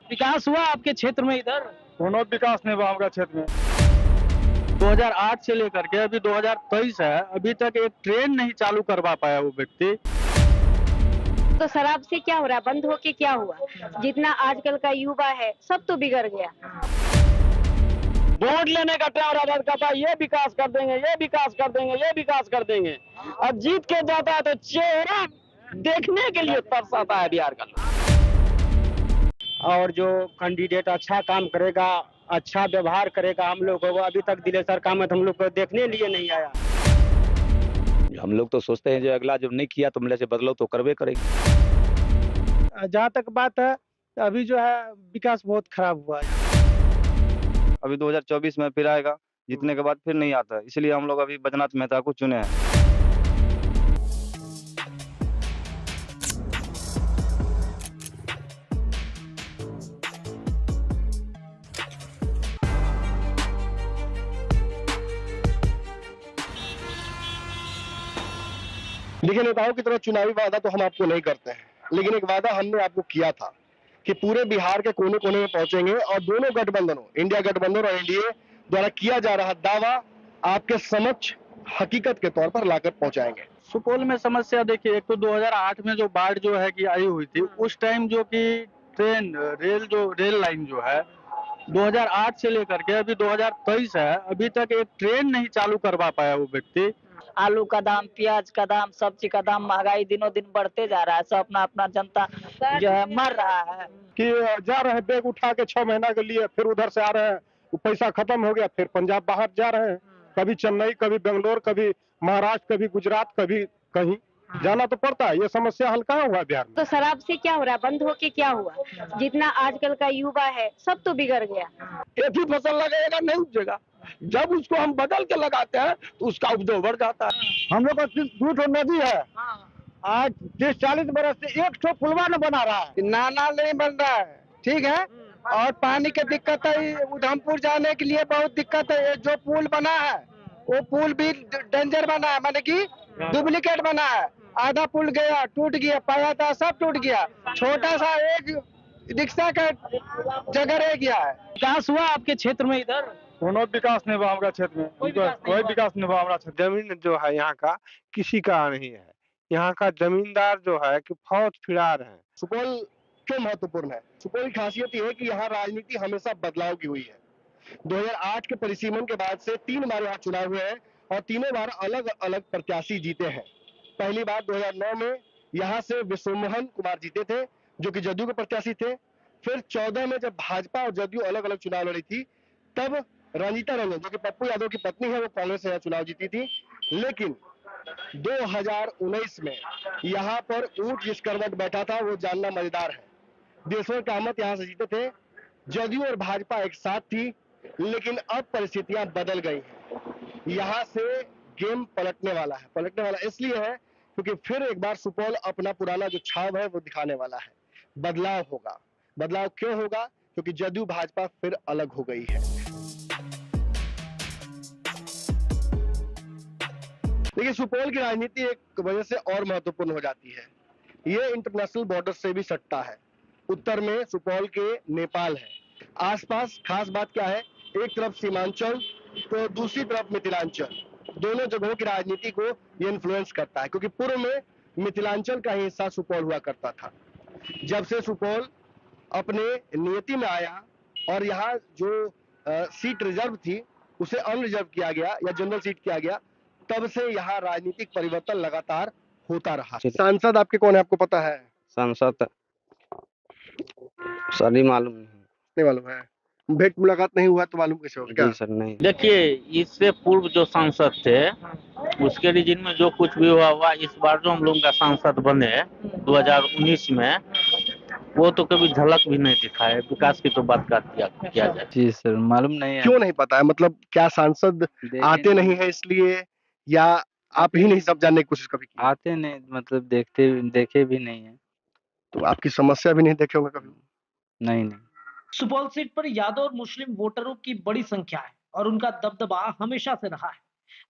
विकास हुआ आपके क्षेत्र में इधर? कोनो विकास नहीं हुआ हमारा क्षेत्र में। 2008 से लेकर के अभी 2023 है, अभी तक एक ट्रेन नहीं चालू करवा पाया वो व्यक्ति। तो शराब से क्या हो रहा है, बंद होके क्या हुआ? जितना आजकल का युवा है सब तो बिगड़ गया। वोट लेने का टाइम कहता है ये विकास कर देंगे, ये विकास कर देंगे, ये विकास कर देंगे। अब जीत के जाता है तो चेहरा देखने के लिए तरसाता है बिहार का। और जो कैंडिडेट अच्छा काम करेगा, अच्छा व्यवहार करेगा, हम लोग को अभी तक दिलेसर कामत हम लोग को देखने लिए नहीं आया। हम लोग तो सोचते हैं जो अगला जब नहीं किया तो मिले से बदलाव तो करवे करेंगे। जहाँ तक बात है अभी जो है विकास बहुत खराब हुआ है। अभी 2024 में फिर आएगा, जीतने के बाद फिर नहीं आता, इसलिए हम लोग अभी बैजनाथ मेहता को चुने हैं। देखिए, नेताओं की तरह चुनावी वादा तो हम आपको नहीं करते हैं, लेकिन एक वादा हमने आपको किया था कि पूरे बिहार के कोने कोने में पहुंचेंगे और दोनों गठबंधनों, इंडिया गठबंधन और एनडीए द्वारा किया जा रहा दावा आपके समक्ष हकीकत के तौर पर लाकर पहुंचाएंगे। सुपौल में समस्या देखिए, एक तो 2008 में जो बाढ़ जो है कि आई हुई थी, उस टाइम जो कि रेल लाइन जो है 2008 से लेकर के अभी 2023 है, अभी तक एक ट्रेन नहीं चालू करवा पाया वो व्यक्ति। आलू का दाम, प्याज का दाम, सब्जी का दाम, महंगाई दिनों दिन बढ़ते जा रहा है। सब अपना अपना जनता जो है मर रहा है कि जा रहे हैं बैग उठा के 6 महीना के लिए, फिर उधर से आ रहे हैं, वो पैसा खत्म हो गया, फिर पंजाब बाहर जा रहे हैं, कभी चेन्नई, कभी बेंगलोर, कभी महाराष्ट्र, कभी गुजरात, कभी कहीं जाना तो पड़ता है। ये समस्या हल कहाँ हुआ बिहार में? तो शराब से क्या हो रहा है, बंद होके क्या हुआ? जितना आजकल का युवा है सब तो बिगड़ गया। एक ही फसल लगेगा नहीं उपजेगा, जब उसको हम बदल के लगाते हैं तो उसका उपज बढ़ जाता है। हम लोग का 2 नदी है, आज 30-40 बरस से एक ठो पुलवा न बना रहा है। नाला नहीं बन रहा है, ठीक है, और पानी की दिक्कत है। उधमपुर जाने के लिए बहुत दिक्कत है। ये जो पुल बना है वो पुल भी डेंजर बना है, माने कि डुप्लीकेट बना है। आधा पुल गया, टूट गया, पाया था सब टूट गया। छोटा सा एक रिक्शा का जगह रह गया है। विकास हुआ आपके क्षेत्र में इधर? कोनो विकास नहीं हुआ हमारा क्षेत्र में। कोई विकास नहीं हुआ हमारा क्षेत्र। जमीन जो है यहाँ का किसी का नहीं है। यहाँ का जमींदार जो है कि फौज फिरार है। सुपौल क्यों महत्वपूर्ण है? सुपौल की खासियत यह है कि यहाँ राजनीति हमेशा बदलाव की हुई है। 2008 के परिसीमन के बाद से 3 बार यहाँ चुनाव हुए हैं और तीनों बार अलग अलग प्रत्याशी जीते हैं। पहली बार 2009 में यहाँ से विश्वमोहन कुमार जीते थे, जो कि जदयू के प्रत्याशी थे। फिर 14 में जब भाजपा और जदयू अलग अलग चुनाव लड़ी थी, तब रंजीता रंजन, जो कि पप्पू यादव की पत्नी है, वो कांग्रेस से यहाँ चुनाव जीती थी। लेकिन 2019 में यहाँ पर ऊंट जिस करवट बैठा था वो जानना मजेदार है। देशवर कामत यहाँ से जीते थे। जदयू और भाजपा एक साथ थी, लेकिन अब परिस्थितियां बदल गई हैं। यहाँ से गेम पलटने वाला है। पलटने वाला इसलिए है क्योंकि फिर एक बार सुपौल अपना पुराना जो छाव है वो दिखाने वाला है। बदलाव होगा। बदलाव क्यों होगा? क्योंकि जदयू भाजपा फिर अलग हो गई है। देखिए, सुपौल की राजनीति एक वजह से और महत्वपूर्ण हो जाती है। ये इंटरनेशनल बॉर्डर से भी सटता है। उत्तर में सुपौल के नेपाल है, आसपास खास बात क्या है, एक तरफ सीमांचल तो दूसरी तरफ मिथिलांचल। दोनों जगहों की राजनीति को ये इन्फ्लुएंस करता है, क्योंकि पूर्व में मिथिलांचल का ही हिस्सा सुपौल हुआ करता था। जब से सुपौल अपने नियति में आया और यहाँ जो सीट रिजर्व थी उसे अनरिजर्व किया गया या जनरल सीट किया गया, तब से यहाँ राजनीतिक परिवर्तन लगातार होता रहा। सांसद आपके कौन है, आपको पता है? सांसद सर मालूम नहीं मालूम है? भेंट मुलाकात नहीं हुआ तो मालूम कैसे होगा? नहीं सर, नहीं। देखिए, इससे पूर्व जो सांसद थे उसके रीजन में जो कुछ भी हुआ, इस बार जो हम लोग का सांसद बने 2019 में, वो तो कभी झलक भी नहीं दिखाए। विकास की तो बात किया जाए। जी सर, मालूम नहीं है। क्यों नहीं पता है? मतलब क्या सांसद आते नहीं है इसलिए, या आप ही नहीं सब जानने की कोशिश कभी की? आते नहीं, मतलब देखे भी नहीं है। तो आपकी समस्या भी नहीं देखे होंगे कभी? नहीं। सुपौल सीट पर यादव और मुस्लिम वोटरों की बड़ी संख्या है और उनका दबदबा हमेशा से रहा है।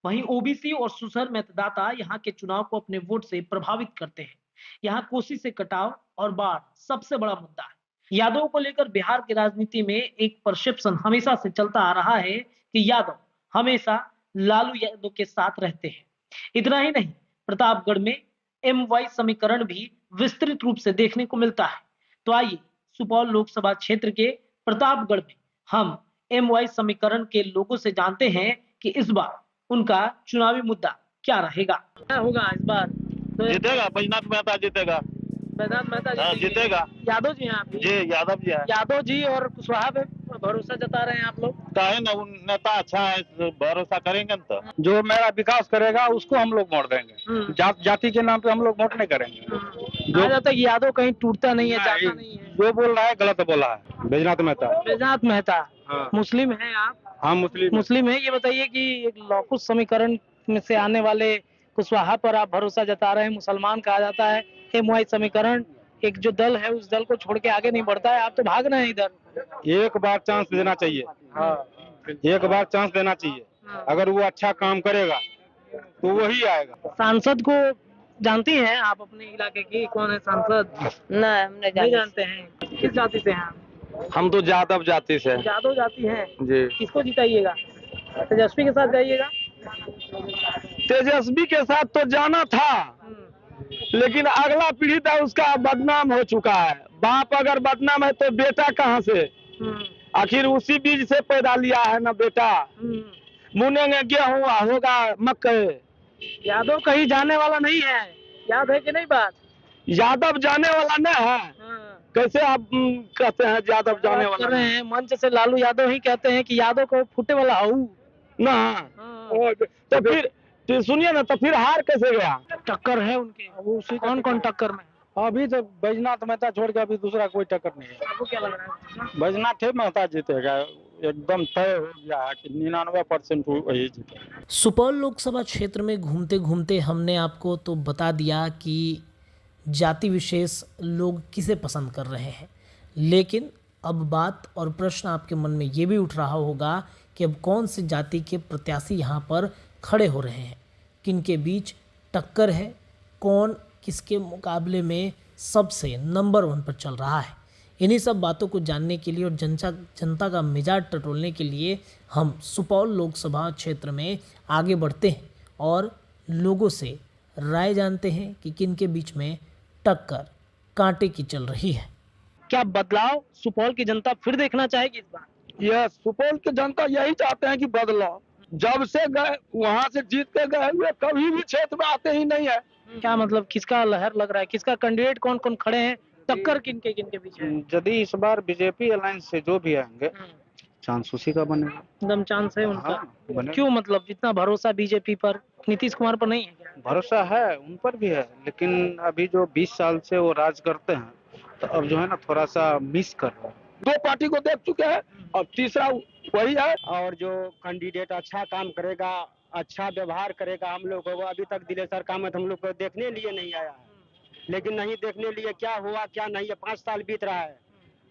वहीं ओबीसी और सुसर मतदाता यहाँ के चुनाव को अपने वोट से प्रभावित करते हैं। यहाँ कोसी से कटाव और बाढ़ सबसे बड़ा मुद्दा है। यादव को लेकर बिहार की राजनीति में एक परसेप्शन हमेशा से चलता आ रहा है कि यादव हमेशा लालू यादव के साथ रहते हैं। इतना ही नहीं, प्रतापगढ़ में MY समीकरण भी विस्तृत रूप से देखने को मिलता है। तो आइए सुपौल लोकसभा क्षेत्र के प्रतापगढ़ में हम MY समीकरण के लोगों से जानते हैं कि इस बार उनका चुनावी मुद्दा क्या रहेगा। क्या होगा इस बार? जीतेगा, बैजनाथ मेहता जीतेगा। बैजनाथ मेहता जीतेगा। यादव जी हैं आप? जी यादव जी है। यादव जी और कुशवाहा पे भरोसा जता रहे हैं आप लोग? काहे ना, उन नेता अच्छा है, भरोसा करेंगे न तो। जो मेरा विकास करेगा उसको हम लोग वोट देंगे। जाति के नाम पे हम लोग वोट नहीं करेंगे। कहा जाता है कि यादव कहीं टूटता नहीं है, जाता नहीं है। जो बोल रहा है गलत बोला है। बैजनाथ मेहता। बैजनाथ मेहता। हाँ। मुस्लिम हैं आप? हाँ मुस्लिम है। ये बताइए कि एक लौकुश समीकरण में से आने वाले कुशवाहा पर आप भरोसा जता रहे हैं, मुसलमान कहा जाता है। MY समीकरण एक जो दल है उस दल को छोड़ के आगे नहीं बढ़ता है, आप तो भाग रहे हैं इधर। एक बार चांस देना चाहिए। एक बार चांस देना चाहिए। अगर वो अच्छा काम करेगा तो वही आएगा। सांसद को जानती हैं आप अपने इलाके की? कौन है सांसद? नहीं, हम नहीं जानते हैं। किस जाति से हैं आप? हम तो यादव जाति से। यादव जाति हैं जी। किसको जिताइएगा? तेजस्वी के साथ जाइएगा? तेजस्वी के साथ तो जाना था, लेकिन अगला पीढ़ी था उसका बदनाम हो चुका है। बाप अगर बदनाम है तो बेटा कहाँ से? आखिर उसी बीज से पैदा लिया है ना बेटा। मुनेंगे गेहूँ होगा मकई। यादव कहीं जाने वाला नहीं है, याद है कि नहीं बात? यादव जाने वाला नहीं है। कैसे आप कहते हैं यादव जाने वाला? कर रहे हैं मंच से लालू यादव ही कहते हैं कि यादव को फूटे वाला हूँ ना। तो फिर सुनिए ना, तो फिर हार कैसे गया? टक्कर है उनके। कौन कौन टक्कर में? अभी तो बैजनाथ मेहता छोड़ के अभी दूसरा कोई टक्कर नहीं है। आपको क्या लग रहा है? बैजनाथ मेहता जीतेगा, एकदम तय हो गया है कि 99% वही जीतेगा। सुपौल लोकसभा क्षेत्र में घूमते घूमते हमने आपको तो बता दिया कि जाति विशेष लोग किसे पसंद कर रहे हैं, लेकिन अब बात और प्रश्न आपके मन में ये भी उठ रहा होगा कि अब कौन सी जाति के प्रत्याशी यहाँ पर खड़े हो रहे हैं, किन के बीच टक्कर है, कौन किसके मुकाबले में सबसे नंबर 1 पर चल रहा है। इन्हीं सब बातों को जानने के लिए और जनता का मिजाज टटोलने के लिए हम सुपौल लोकसभा क्षेत्र में आगे बढ़ते हैं और लोगों से राय जानते हैं कि किन के बीच में टक्कर कांटे की चल रही है। क्या बदलाव सुपौल की जनता फिर देखना चाहेगी इस बार? यह सुपौल की जनता यही चाहते हैं कि बदलाव। जब से गए वहाँ से जीत के गए हुए कभी भी क्षेत्र में आते ही नहीं है। क्या मतलब किसका लहर लग रहा है? किसका कैंडिडेट कौन कौन खड़े हैं? टक्कर किन के बीच है? यदि इस बार बीजेपी अलायंस से जो भी आएंगे चांस उसी का बनेगा। एकदम चांस है उनका। बनेगा। क्यों, मतलब इतना भरोसा बीजेपी पर, नीतीश कुमार पर नहीं है क्या? भरोसा है, उन पर भी है, लेकिन अभी जो 20 साल से वो राज करते हैं तो अब जो है ना थोड़ा सा मिस कर रहे हैं। 2 पार्टी को देख चुके हैं, अब तीसरा वही है। और जो कैंडिडेट अच्छा काम करेगा, अच्छा व्यवहार करेगा, हम लोग को अभी तक दिलेसर कामत हम लोग को देखने लिए नहीं आया है, लेकिन नहीं देखने लिए क्या हुआ क्या नहीं है। 5 साल बीत रहा है।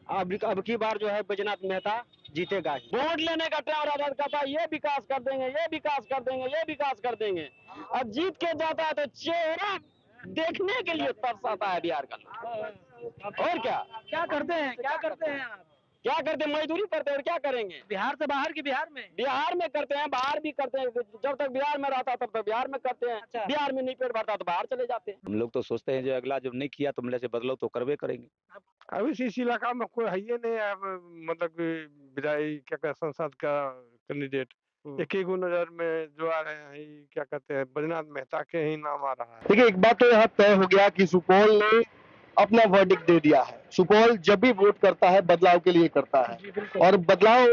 अब की बार जो है बैजनाथ मेहता जीतेगा ही। वोट लेने का टाइम राजद कहता है ये विकास कर देंगे, ये विकास कर देंगे, ये विकास कर देंगे, और जीत के जाता है तो चेहरा देखने के लिए तरसाता है बिहार का। और क्या करते हैं? क्या करते हैं आप? क्या करते हैं? मजदूरी करते हैं और क्या करेंगे? बिहार से बाहर की बिहार में करते हैं, बाहर भी करते हैं। जब तक बिहार में रहता तब तक बिहार में करते हैं। अच्छा। बिहार में नहीं पेट भरता तो बाहर चले जाते हैं। हम लोग तो सोचते हैं जो अगला जब नहीं किया तो मतलब से बदलाव तो करवे करेंगे। अभी इस इलाका में कोई है ही नहीं है, मतलब कि विधायक क्या कहते हैं संसद का कैंडिडेट। एक ही को नजर में जो आ रहे हैं, क्या कहते हैं बैजनाथ मेहता के ही नाम आ रहा है। देखिए, एक बात तो यहाँ तय हो गया कि सुपौल ने अपना वर्डिक्ट दे दिया है। सुपौल जब भी वोट करता है बदलाव के लिए करता है, और बदलाव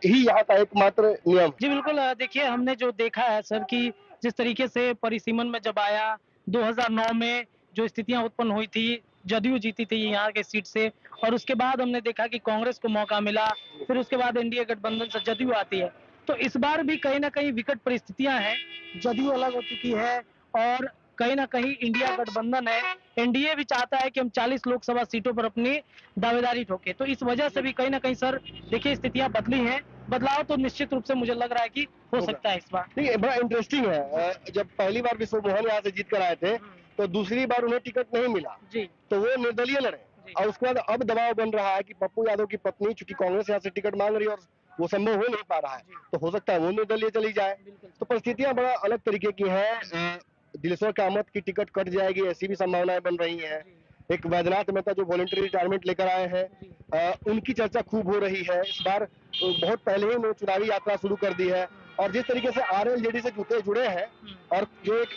ही यहाँ का एकमात्र नियम। जी बिल्कुल। देखिए, हमने जो देखा है सर कि जिस तरीके से परिसीमन में जब आया 2009 में जो स्थितियां उत्पन्न हुई थी, जदयू जीती थी यहाँ के सीट से, और उसके बाद हमने देखा कि कांग्रेस को मौका मिला, फिर उसके बाद एनडीए गठबंधन से जदयू आती है। तो इस बार भी कहीं ना कहीं विकट परिस्थितियां हैं, जदयू अलग हो चुकी है और कहीं ना कहीं इंडिया गठबंधन है। एनडीए भी चाहता है कि हम 40 लोकसभा सीटों पर अपनी दावेदारी ठोके। तो इस वजह से भी कहीं ना कहीं सर देखिए स्थितियां बदली हैं। बदलाव तो निश्चित रूप से मुझे लग रहा है कि हो सकता है इस बार। देखिए, बड़ा इंटरेस्टिंग है। जब पहली बार विश्व मोहन यहाँ से जीत कर आए थे तो दूसरी बार उन्हें टिकट नहीं मिला जी, तो वो निर्दलीय लड़े। और उसके बाद अब दबाव बन रहा है कि पप्पू यादव की पत्नी चूंकि कांग्रेस यहाँ से टिकट मांग रही है और वो संभव हो नहीं पा रहा है, तो हो सकता है वो निर्दलीय चली जाए। तो परिस्थितियां बड़ा अलग तरीके की हैं। दिलेश्वर कामत की टिकट कट जाएगी, ऐसी भी संभावनाएं बन रही हैं। एक वैद्यनाथ मेहता जो वॉलंटरी रिटायरमेंट लेकर आए हैं, उनकी चर्चा खूब हो रही है। इस बार बहुत पहले ही उन्होंने चुनावी यात्रा शुरू कर दी है और जिस तरीके से आरएलजेडी से जुड़े हैं और जो एक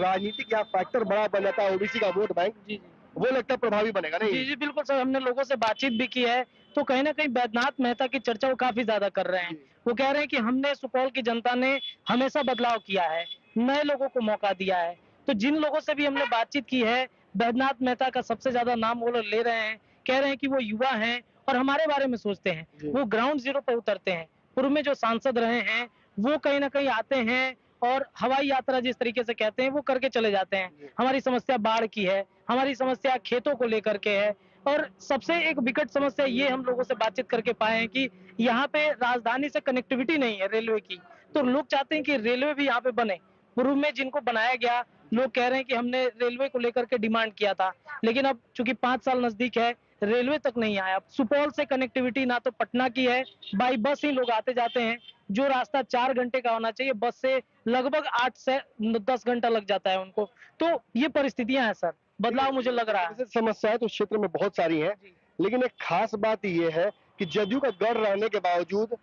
राजनीतिक या फैक्टर बड़ा बन जाता है ओबीसी का वोट बैंक, वो लगता है प्रभावी बनेगा। नहीं जी जी बिल्कुल सर, हमने लोगों से बातचीत भी की है तो कहीं ना कहीं वैद्यनाथ मेहता की चर्चा वो काफी ज्यादा कर रहे हैं। वो कह रहे हैं कि हमने सुपौल की जनता ने हमेशा बदलाव किया है, नए लोगों को मौका दिया है। तो जिन लोगों से भी हमने बातचीत की है, वैद्यनाथ मेहता का सबसे ज्यादा नाम वो लोग ले रहे हैं। कह रहे हैं कि वो युवा हैं और हमारे बारे में सोचते हैं, वो ग्राउंड जीरो पर उतरते हैं। पूर्व में जो सांसद रहे हैं वो कहीं ना कहीं आते हैं और हवाई यात्रा जिस तरीके से कहते हैं वो करके चले जाते हैं। हमारी समस्या बाढ़ की है, हमारी समस्या खेतों को लेकर के है और सबसे एक विकट समस्या ये हम लोगों से बातचीत करके पाए हैं कि यहाँ पे राजधानी से कनेक्टिविटी नहीं है रेलवे की। तो लोग चाहते हैं कि रेलवे भी यहाँ पे बने। पूर्व में जिनको बनाया गया, लोग कह रहे हैं कि हमने रेलवे को लेकर के डिमांड किया था, लेकिन अब चूंकि 5 साल नजदीक है, रेलवे तक नहीं आया। सुपौल से कनेक्टिविटी ना तो पटना की है, बाई बस ही लोग आते जाते हैं। जो रास्ता 4 घंटे का होना चाहिए, बस से लगभग 8 से 10 घंटा लग जाता है उनको। तो ये परिस्थितियां हैं सर, बदलाव मुझे लग रहा है। समस्याएं तो क्षेत्र में बहुत सारी हैं, लेकिन एक खास बात ये है कि जदयू का गढ़ रहने के बावजूद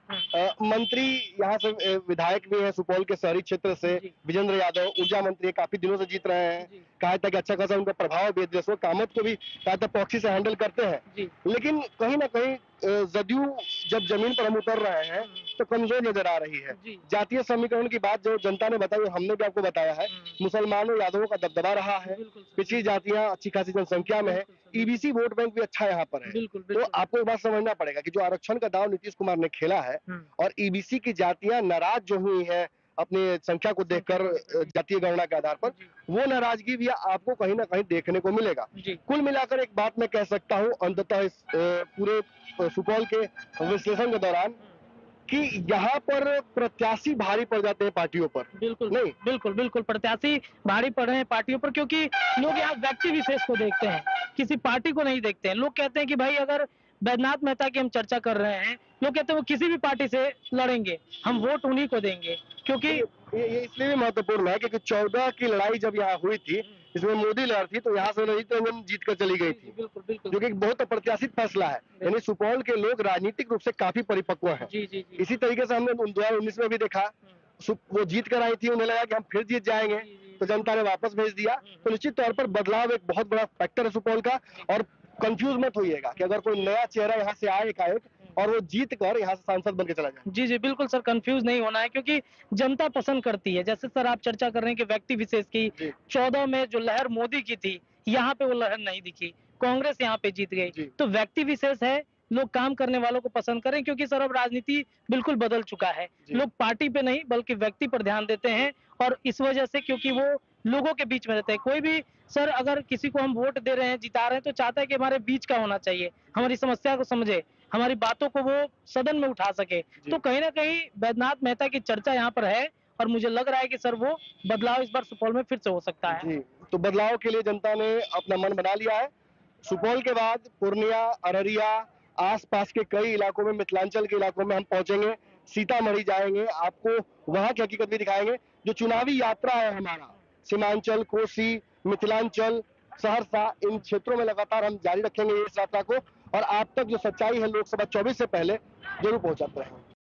मंत्री यहाँ से विधायक भी हैं सुपौल के शहरी क्षेत्र से, विजेंद्र यादव ऊर्जा मंत्री काफी दिनों से जीत रहे हैं। कहा था कि अच्छा खासा उनका प्रभाव भी, दिलेश्वर कामत को भी कहा था प्रॉक्सी से हैंडल करते हैं। लेकिन कहीं ना कहीं जदयू जब जमीन पर हम उतर रहे हैं तो कमजोर नजर आ रही है। जातीय समीकरण की बात जो जनता ने बताई, हमने भी आपको बताया है, मुसलमानों यादवों का दबदबा रहा है, पिछड़ी जातियां अच्छी खासी जनसंख्या में है, ईबीसी वोट बैंक भी अच्छा यहाँ पर है। तो आपको एक बात समझना पड़ेगा कि जो आरक्षण का दाव नीतीश कुमार ने खेला है और ईबीसी की जातियां नाराज जो हुई है अपनी संख्या को देखकर जातीय गणना के आधार पर, वो नाराजगी भी आपको कहीं ना कहीं देखने को मिलेगा। कुल मिलाकर एक बात मैं कह सकता हूँ अंततः इस पूरे सुपौल के विश्लेषण के दौरान कि यहाँ पर प्रत्याशी भारी पड़ जाते हैं पार्टियों पर। बिल्कुल नहीं, बिल्कुल बिल्कुल प्रत्याशी भारी पड़ रहे हैं पार्टियों पर, क्योंकि लोग यहाँ व्यक्ति विशेष को देखते हैं, किसी पार्टी को नहीं देखते हैं। लोग कहते हैं कि भाई अगर वैद्यनाथ मेहता की हम चर्चा कर रहे हैं, लोग कहते हैं वो किसी भी पार्टी से लड़ेंगे, हम वोट उन्हीं को देंगे। क्योंकि ये इसलिए भी महत्वपूर्ण है क्योंकि 14 की लड़ाई जब यहाँ हुई थी, इसमें मोदी लड़ थी, तो यहाँ से रंजीत रंजन जीत कर चली गई थी, जो कि एक बहुत अप्रत्याशित फैसला है। यानी सुपौल के लोग राजनीतिक रूप से काफी परिपक्व हैं। इसी तरीके से हमने 2019 में भी देखा, वो जीत कर आई थी, उन्हें लगा कि हम फिर जीत जाएंगे, तो जनता ने वापस भेज दिया। तो निश्चित तौर पर बदलाव एक बहुत बड़ा फैक्टर है सुपौल का। और कंफ्यूज मत होइएगा कि अगर कोई नया चेहरा यहाँ से आए एकाएक और वो जीत कर यहाँ से सांसद बन के चला जाए। जी जी बिल्कुल सर, कंफ्यूज नहीं होना है, क्योंकि जनता पसंद करती है। जैसे सर आप चर्चा कर रहे हैं कि व्यक्ति विशेष की, 14 में जो लहर मोदी की थी, यहाँ पे वो लहर नहीं दिखी, कांग्रेस यहाँ पे जीत गई। तो व्यक्ति विशेष है, लोग काम करने वालों को पसंद करें, क्योंकि सर अब राजनीति बिल्कुल बदल चुका है। लोग पार्टी पे नहीं बल्कि व्यक्ति पर ध्यान देते हैं, और इस वजह से क्योंकि वो लोगों के बीच में रहते हैं। कोई भी सर अगर किसी को हम वोट दे रहे हैं, जिता रहे हैं, तो चाहता है कि हमारे बीच का होना चाहिए, हमारी समस्या को समझे, हमारी बातों को वो सदन में उठा सके। तो कहीं ना कहीं वैद्यनाथ मेहता की चर्चा यहाँ पर है, और मुझे लग रहा है कि सर वो बदलाव इस बार सुपौल में फिर से हो सकता है। तो बदलाव के लिए जनता ने अपना मन बना लिया है। सुपौल के बाद पूर्णिया, अररिया, आसपास के कई इलाकों में, मिथिलांचल के इलाकों में हम पहुंचेंगे, सीतामढ़ी जाएंगे, आपको वहां की हकीकत भी दिखाएंगे। जो चुनावी यात्रा है हमारा, सीमांचल, कोसी, मिथिलांचल, सहरसा, इन क्षेत्रों में लगातार हम जारी रखेंगे इस यात्रा को, और आप तक जो सच्चाई है लोकसभा 24 से पहले जरूर पहुंचाते रहेंगे।